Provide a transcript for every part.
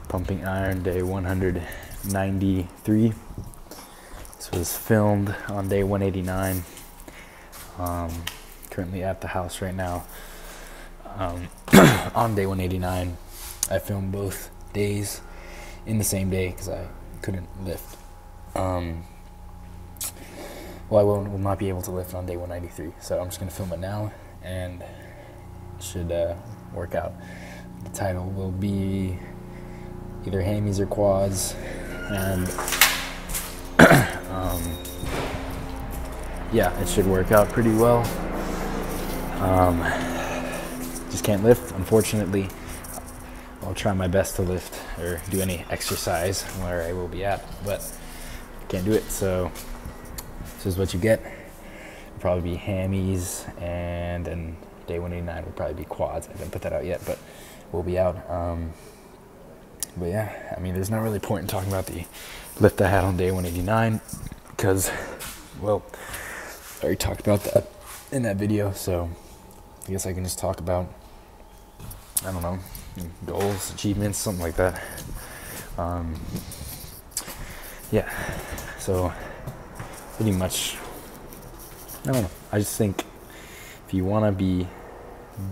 Pumping Iron day 193. This was filmed on day 189. Currently at the house right now. On day 189, I filmed both days in the same day because I couldn't lift. Well, I will not be able to lift on day 193, so I'm just going to film it now, and it should work out. The title will be either hammies or quads, and yeah, it should work out pretty well. Just can't lift, unfortunately. I'll try my best to lift or do any exercise where I will be at, but can't do it, so this is what you get. It'll probably be hammies, and then day 189 will probably be quads. I haven't put that out yet, but we'll be out. But yeah, I mean, there's not really point in talking about the lift I had on day 189 because, well, I already talked about that in that video, so I guess I can just talk about, I don't know, goals, achievements, something like that. Yeah, so pretty much, I don't know. I just think if you want to be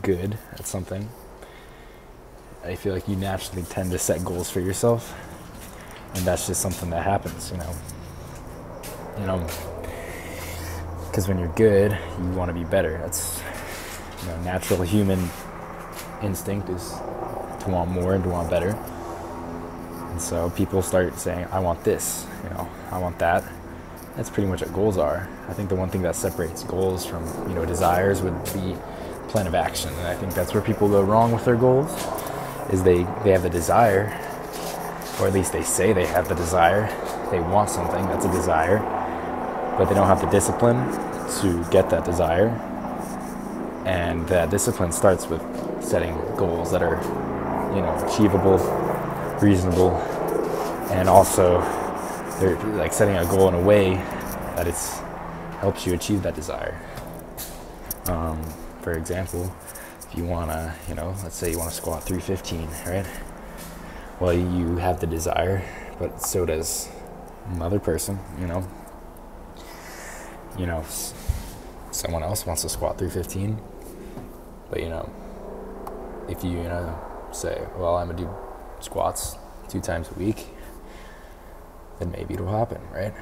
good at something, I feel like you naturally tend to set goals for yourself, and that's just something that happens, you know, because when you're good, you want to be better. That's, natural human instinct is to want more and to want better. And so people start saying, I want this, I want that. That's pretty much what goals are. I think the one thing that separates goals from, desires would be plan of action. And I think that's where people go wrong with their goals, is they have the desire, or at least they say they have the desire. They want something, that's a desire, but they don't have the discipline to get that desire. And that discipline starts with setting goals that are, achievable, reasonable, and also they're like setting a goal in a way that helps you achieve that desire. For example, if you want to, let's say you want to squat 315, right? Well, you have the desire, but so does another person, someone else wants to squat 315, but if you say, well, I'm gonna do squats 2 times a week, then maybe it'll happen, right?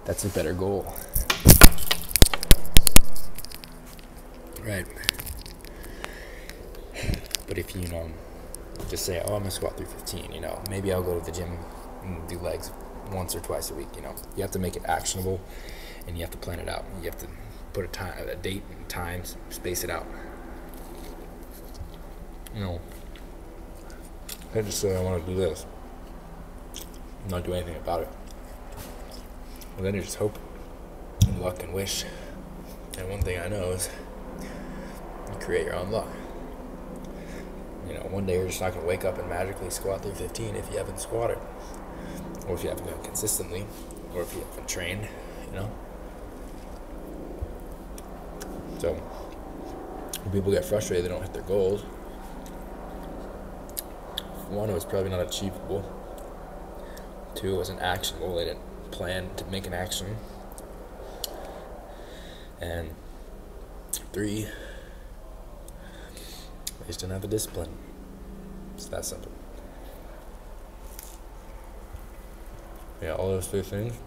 That's a better goal, right? But if you just say, oh, I'm gonna squat 315, maybe I'll go to the gym and do legs once or twice a week. You have to make it actionable, and you have to plan it out. You have to put a date and time, space it out. I just say I want to do this, not do anything about it. Well, then you just hope and luck and wish. And one thing I know is you create your own luck. One day you're just not going to wake up and magically squat 315 if you haven't squatted, or if you haven't done it consistently, or if you haven't trained, So when people get frustrated, they don't hit their goals. One, it was probably not achievable. 2, it wasn't actionable. They didn't plan to make an action. And 3, they just didn't have the discipline. It's that simple. Yeah, all those 3 things,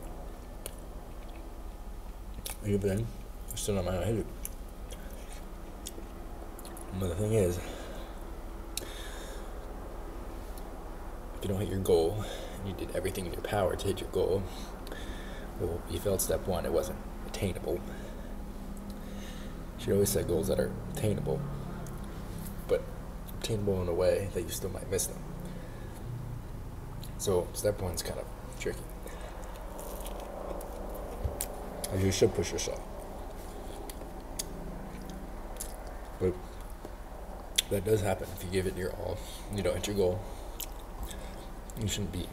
even I still not might not hit it. But the thing is, if you don't hit your goal, and you did everything in your power to hit your goal, well, you failed step 1, it wasn't attainable. You should always set goals that are attainable, but attainable in a way that you still might miss them. So step 1's kind of tricky. You should push yourself. But that does happen. If you give it your all, you don't hit your goal, you shouldn't be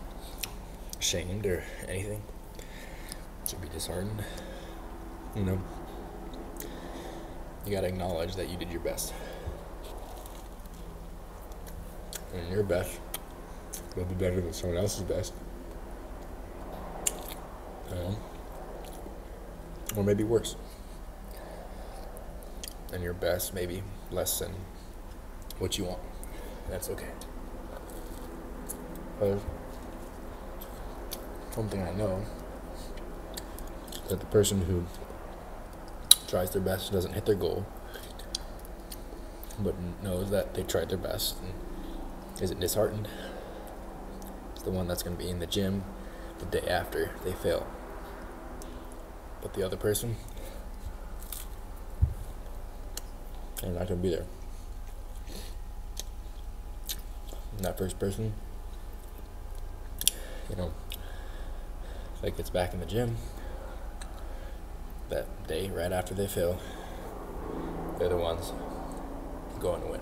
ashamed or anything. You should be disheartened. You gotta acknowledge that you did your best. And your best They'll be better than someone else's best. Or maybe worse. And your best maybe less than what you want. That's okay. But one thing I know is that the person who tries their best doesn't hit their goal, but knows that they tried their best and isn't disheartened, it's the one that's going to be in the gym the day after they fail. But the other person, they're not going to be there. And that first person, gets back in the gym that day right after they fail, they're the ones going to win.